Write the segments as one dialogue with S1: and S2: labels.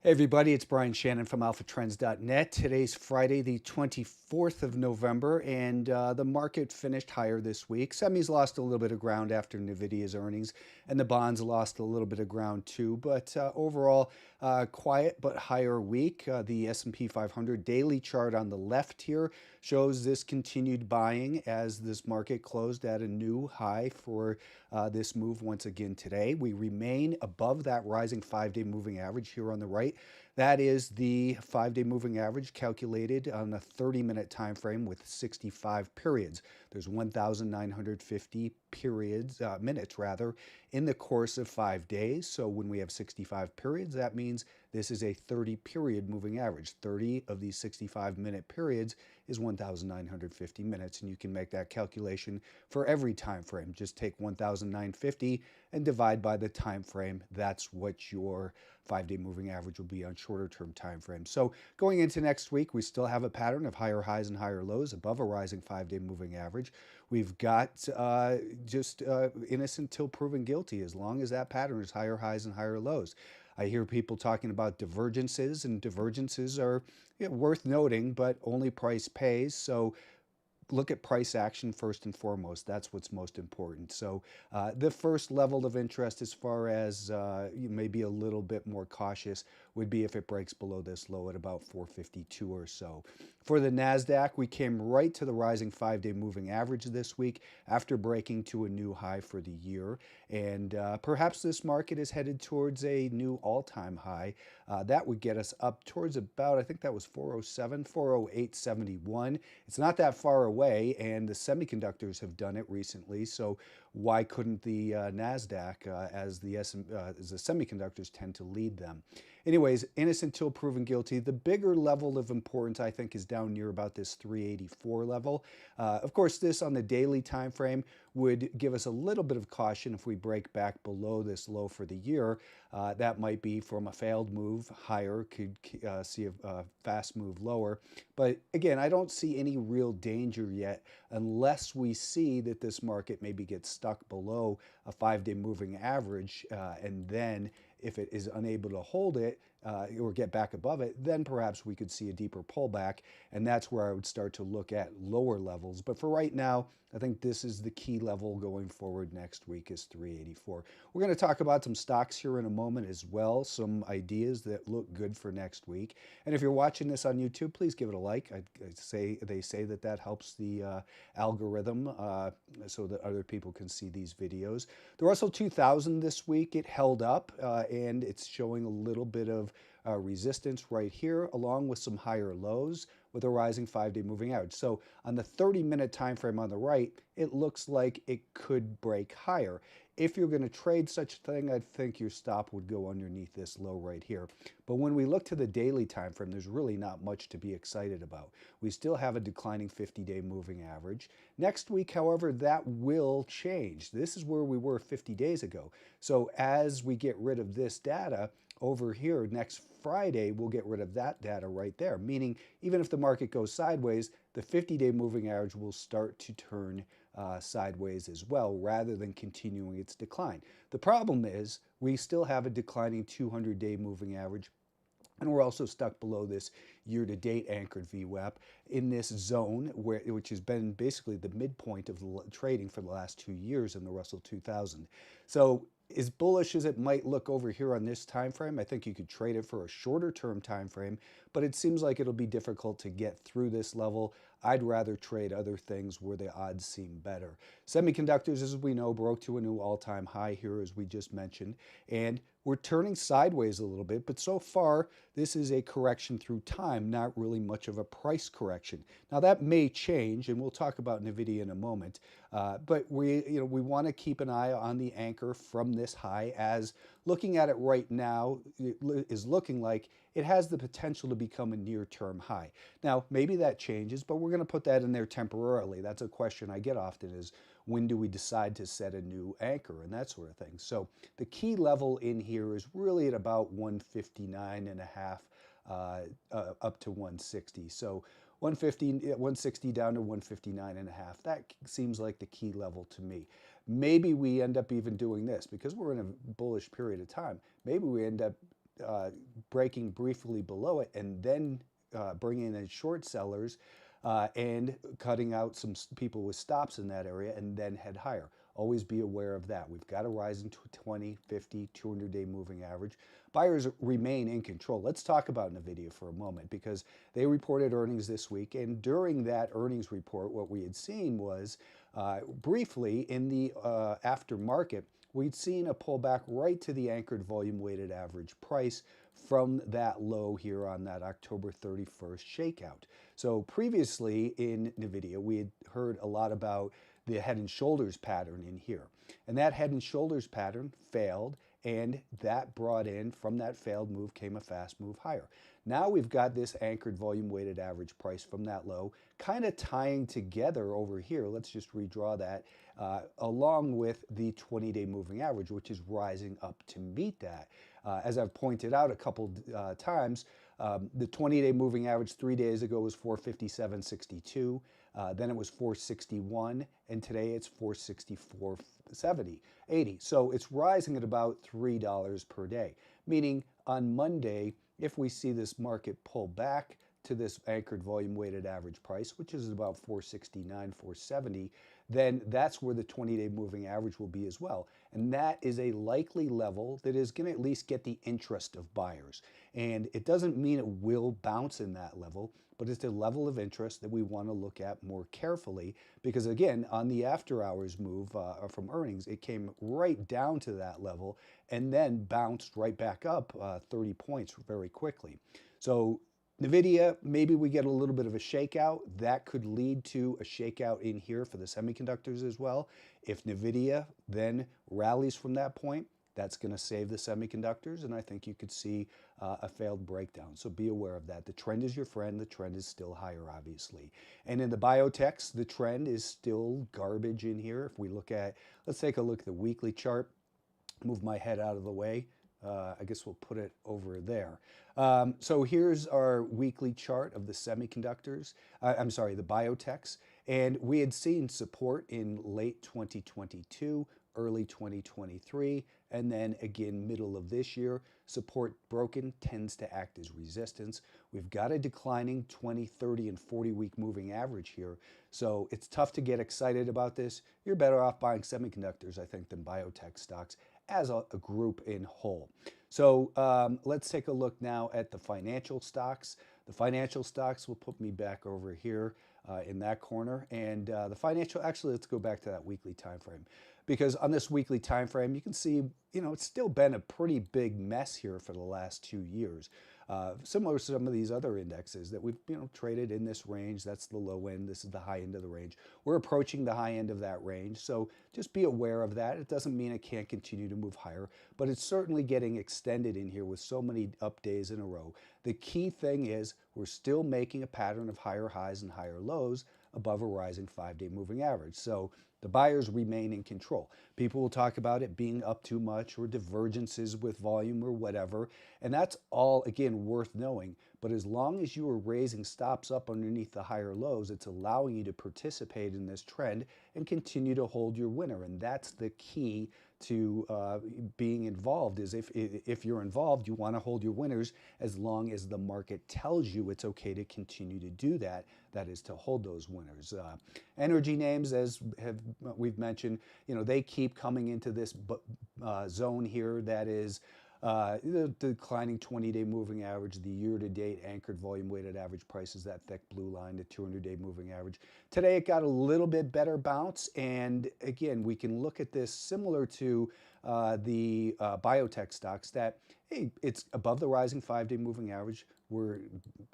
S1: Hey everybody, it's Shannon from Alphatrends.net. Today's Friday, the 24th of November, and the market finished higher this week. Semis lost a little bit of ground after NVIDIA's earnings, and the bonds lost a little bit of ground too. But overall, quiet but higher week. The S&P 500 daily chart on the left here shows this continued buying as this market closed at a new high for this move once again today. We remain above that rising 5-day moving average here on the right. That is the 5-day moving average calculated on a 30-minute time frame with 65 periods. There's 1,950 periods, minutes rather, in the course of 5 days. So when we have 65 periods, that means this is a 30-period moving average. 30 of these 65-minute periods is 1,950 minutes, and you can make that calculation for every time frame. Just take 1,950 and divide by the time frame. That's what your 5-day moving average will be on shorter term time frames. So going into next week, we still have a pattern of higher highs and higher lows above a rising 5-day moving average. We've got just innocent till proven guilty, as long as that pattern is higher highs and higher lows. I hear people talking about divergences, and divergences are worth noting, but only price pays. So look at price action first and foremost. That's what's most important. So the first level of interest, as far as you may be a little bit more cautious, would be if it breaks below this low at about 452 or so. For the NASDAQ, we came right to the rising 5-day moving average this week after breaking to a new high for the year. And perhaps this market is headed towards a new all-time high. That would get us up towards about, I think that was 407, 408.71. It's not that far away, and the semiconductors have done it recently. So why couldn't the NASDAQ, as the semiconductors tend to lead them? Anyways, innocent till proven guilty. The bigger level of importance, I think, is down near about this 384 level. Of course, this on the daily time frame would give us a little bit of caution if we break back below this low for the year. That might be from a failed move higher, could see a fast move lower. But again, I don't see any real danger yet unless we see that this market maybe gets stuck below a 5-day moving average, and then if it is unable to hold it or get back above it, then perhaps we could see a deeper pullback, and that's where I would start to look at lower levels. But for right now, I think this is the key level going forward next week is 384. We're going to talk about some stocks here in a moment as well, some ideas that look good for next week. And if you're watching this on YouTube, please give it a like. They say that helps the algorithm so that other people can see these videos. The Russell 2000 this week, it held up and it's showing a little bit of resistance right here, along with some higher lows with a rising 5-day moving average. So on the 30-minute time frame on the right, it looks like it could break higher. If you're going to trade such a thing, I think your stop would go underneath this low right here. But when we look to the daily time frame, there's really not much to be excited about. We still have a declining 50-day moving average. Next week, however, that will change. This is where we were 50 days ago. So as we get rid of this data, over here next Friday, we'll get rid of that data right there, meaning even if the market goes sideways, the 50-day moving average will start to turn sideways as well, rather than continuing its decline. The problem is we still have a declining 200-day moving average, and we're also stuck below this year-to-date anchored VWAP in this zone, which has been basically the midpoint of the trading for the last 2 years in the Russell 2000. So as bullish as it might look over here on this time frame, I think you could trade it for a shorter term time frame, but it seems like it'll be difficult to get through this level. I'd rather trade other things where the odds seem better. Semiconductors, as we know, broke to a new all-time high here, as we just mentioned, and we're turning sideways a little bit, but so far this is a correction through time, not really much of a price correction. Now that may change, and we'll talk about NVIDIA in a moment, but we want to keep an eye on the anchor from this high, as looking at it right now, it is looking like it has the potential to become a near-term high. Now, maybe that changes, but we're going to put that in there temporarily. That's a question I get often, is when do we decide to set a new anchor and that sort of thing. So the key level in here is really at about 159.5 up to 160. So 160 down to 159.5. That seems like the key level to me. Maybe we end up even doing this because we're in a bullish period of time. Maybe we end up breaking briefly below it and then bringing in short sellers and cutting out some people with stops in that area and then head higher. Always be aware of that. We've got a rising 20, 50, 200-day moving average. Buyers remain in control. Let's talk about NVIDIA for a moment because they reported earnings this week. And during that earnings report, what we had seen was briefly in the aftermarket, we'd seen a pullback right to the anchored volume weighted average price from that low here on that October 31st shakeout. So previously in NVIDIA, we had heard a lot about the head and shoulders pattern in here. And that head and shoulders pattern failed, and that brought in, from that failed move came a fast move higher. Now we've got this anchored volume weighted average price from that low kind of tying together over here. Let's just redraw that along with the 20-day moving average, which is rising up to meet that. As I've pointed out a couple times, the 20-day moving average 3 days ago was 457.62. Then it was 461, and today it's 464.80. So it's rising at about $3 per day, meaning on Monday, if we see this market pull back to this anchored volume weighted average price, which is about 469, 470, then that's where the 20-day moving average will be as well. And that is a likely level that is going to at least get the interest of buyers. And it doesn't mean it will bounce in that level, but it's a level of interest that we want to look at more carefully because, again, on the after hours move from earnings, it came right down to that level and then bounced right back up 30 points very quickly. So NVIDIA, maybe we get a little bit of a shakeout. That could lead to a shakeout in here for the semiconductors as well. If NVIDIA then rallies from that point, that's going to save the semiconductors, and I think you could see a failed breakdown. So be aware of that. The trend is your friend. The trend is still higher, obviously. And in the biotechs, the trend is still garbage in here. If we look at, let's take a look at the weekly chart. Move my head out of the way. I guess we'll put it over there. So here's our weekly chart of the semiconductors, I'm sorry, the biotechs. And we had seen support in late 2022, early 2023, and then again, middle of this year. Support broken tends to act as resistance. We've got a declining 20, 30, and 40-week moving average here. So it's tough to get excited about this. You're better off buying semiconductors, I think, than biotech stocks as a group in whole. So let's take a look now at the financial stocks. The financial stocks will put me back over here in that corner. And the financial, actually, let's go back to that weekly time frame. Because on this weekly time frame, you can see, it's still been a pretty big mess here for the last 2 years. Similar to some of these other indexes that we've traded in this range. That's the low end. This is the high end of the range. We're approaching the high end of that range. So just be aware of that. It doesn't mean it can't continue to move higher, but it's certainly getting extended in here with so many up days in a row. The key thing is we're still making a pattern of higher highs and higher lows above a rising 5-day moving average. So the buyers remain in control. People will talk about it being up too much or divergences with volume or whatever. And that's all, again, worth knowing. But as long as you are raising stops up underneath the higher lows, it's allowing you to participate in this trend and continue to hold your winner. And that's the key to being involved, is if you're involved, you want to hold your winners as long as the market tells you it's okay to continue to do that. That is to hold those winners. Energy names, as we've mentioned, they keep coming into this zone here that is the declining 20-day moving average, the year-to-date anchored volume-weighted average price is that thick blue line, the 200-day moving average. Today, it got a little bit better bounce, and again, we can look at this similar to the biotech stocks that, hey, it's above the rising 5-day moving average. We're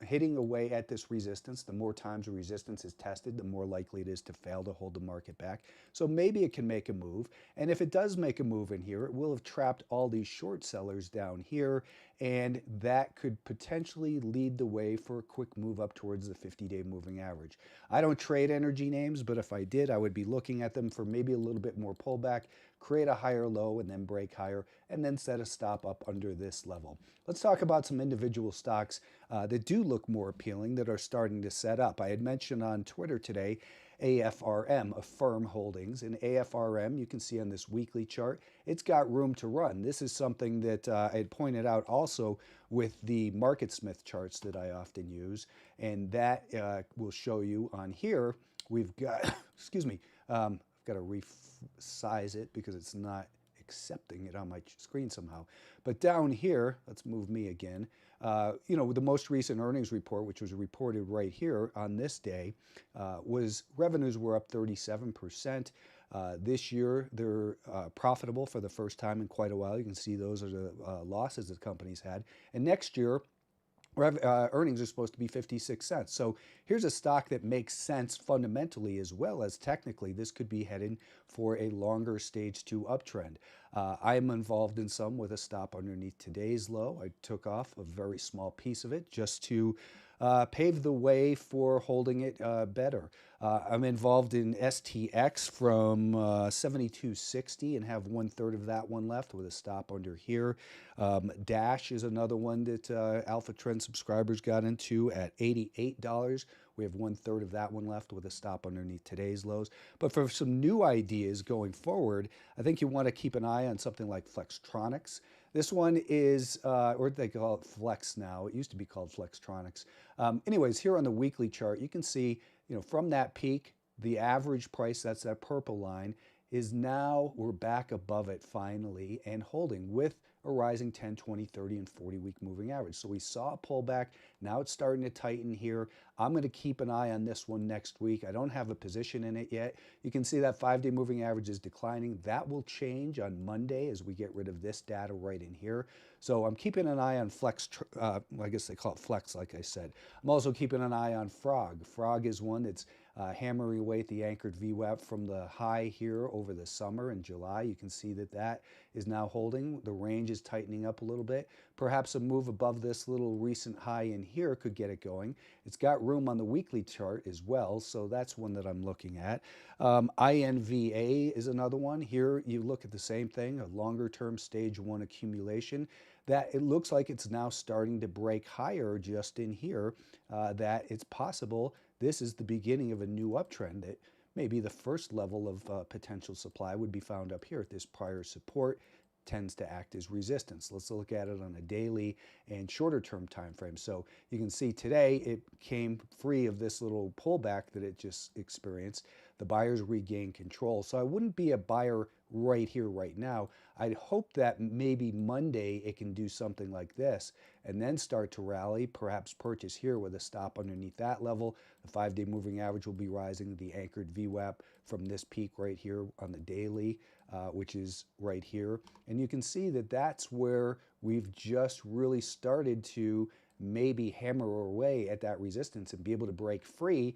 S1: hitting away at this resistance. The more times a resistance is tested, the more likely it is to fail to hold the market back. So maybe it can make a move. And if it does make a move in here, it will have trapped all these short sellers down here. And that could potentially lead the way for a quick move up towards the 50-day moving average. I don't trade energy names, but if I did, I would be looking at them for maybe a little bit more pullback, create a higher low and then break higher, and then set a stop up under this level. Let's talk about some individual stocks that do look more appealing that are starting to set up. I had mentioned on Twitter today AFRM, Affirm Holdings. And AFRM, you can see on this weekly chart, it's got room to run. This is something that I had pointed out also with the MarketSmith charts that I often use. And that will show you on here, we've got, excuse me, I've got to resize it because it's not accepting it on my screen somehow. But down here, let's move me again. You know, the most recent earnings report, which was reported right here on this day, was revenues were up 37%. This year, they're profitable for the first time in quite a while. You can see those are the losses that companies had. And next year, earnings are supposed to be 56 cents. So here's a stock that makes sense fundamentally as well as technically. This could be heading for a longer stage 2 uptrend. I am involved in some with a stop underneath today's low. I took off a very small piece of it just to pave the way for holding it better. I'm involved in STX from 72.60 and have 1/3 of that one left with a stop under here. Dash is another one that Alphatrends subscribers got into at $88. We have 1/3 of that one left with a stop underneath today's lows. But for some new ideas going forward, I think you want to keep an eye on something like Flextronics. This one is, or they call it Flex now. It used to be called Flextronics. Anyways, here on the weekly chart, you can see, you know, from that peak, the average price, that's that purple line, is now, we're back above it finally and holding with a rising 10, 20, 30, and 40-week moving average. So we saw a pullback. Now it's starting to tighten here. I'm going to keep an eye on this one next week. I don't have a position in it yet. You can see that 5-day moving average is declining. That will change on Monday as we get rid of this data right in here. So I'm keeping an eye on Flex, I guess they call it Flex, like I said. I'm also keeping an eye on Frog. Frog is one that's hammering away at the anchored VWAP from the high here over the summer in July. You can see that that is now holding. The range is tightening up a little bit. Perhaps a move above this little recent high in here could get it going. It's got room on the weekly chart as well, so that's one that I'm looking at. INVA is another one. Here you look at the same thing, a longer term stage 1 accumulation. That it looks like it's now starting to break higher just in here, that it's possible this is the beginning of a new uptrend, that maybe the first level of potential supply would be found up here at this prior support, tends to act as resistance. Let's look at it on a daily and shorter term time frame. So you can see today it came free of this little pullback that it just experienced. The buyers regained control. So I wouldn't be a buyer right here, right now. I'd hope that maybe Monday it can do something like this and then start to rally, perhaps purchase here with a stop underneath that level. The 5-day moving average will be rising, the anchored VWAP from this peak right here on the daily, which is right here. And you can see that that's where we've just really started to maybe hammer away at that resistance and be able to break free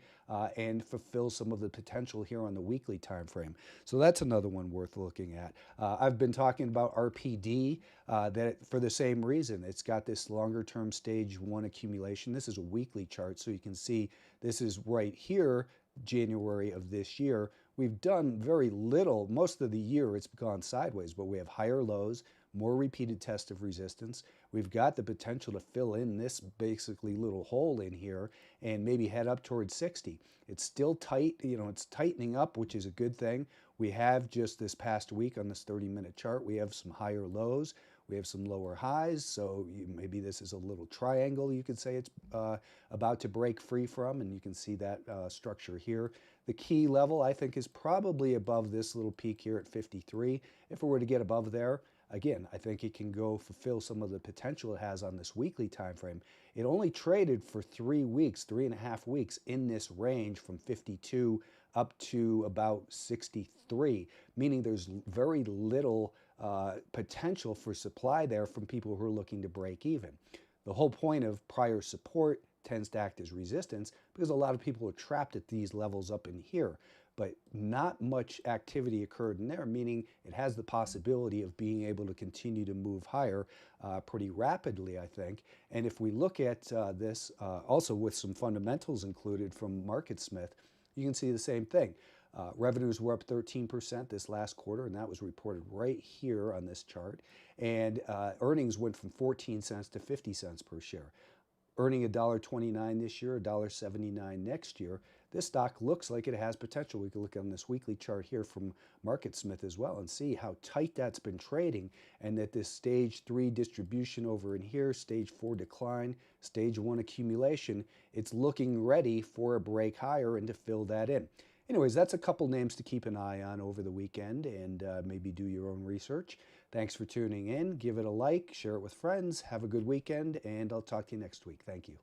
S1: and fulfill some of the potential here on the weekly time frame. So that's another one worth looking at. I've been talking about RPD that for the same reason. It's got this longer term stage 1 accumulation. This is a weekly chart, so you can see this is right here, January of this year. We've done very little. Most of the year it's gone sideways, but we have higher lows, more repeated tests of resistance. We've got the potential to fill in this basically little hole in here and maybe head up towards 60. It's still tight, you know, it's tightening up, which is a good thing. We have just this past week on this 30-minute chart, we have some higher lows. We have some lower highs, so maybe this is a little triangle you could say it's about to break free from, and you can see that structure here. The key level, I think, is probably above this little peak here at 53. If it were to get above there, again, I think it can go fulfill some of the potential it has on this weekly time frame. It only traded for 3 weeks, 3.5 weeks in this range from 52 up to about 63, meaning there's very little potential for supply there from people who are looking to break even. The whole point of prior support tends to act as resistance because a lot of people are trapped at these levels up in here, but not much activity occurred in there, meaning it has the possibility of being able to continue to move higher pretty rapidly, I think. And if we look at this also with some fundamentals included from MarketSmith, you can see the same thing. Revenues were up 13% this last quarter, and that was reported right here on this chart. And earnings went from 14 cents to 50 cents per share. earning $1.29 this year, $1.79 next year. This stock looks like it has potential. We can look on this weekly chart here from MarketSmith as well and see how tight that's been trading, and that this stage 3 distribution over in here, stage 4 decline, stage 1 accumulation, it's looking ready for a break higher and to fill that in. Anyways, that's a couple names to keep an eye on over the weekend, and maybe do your own research. Thanks for tuning in. Give it a like, share it with friends. Have a good weekend, and I'll talk to you next week. Thank you.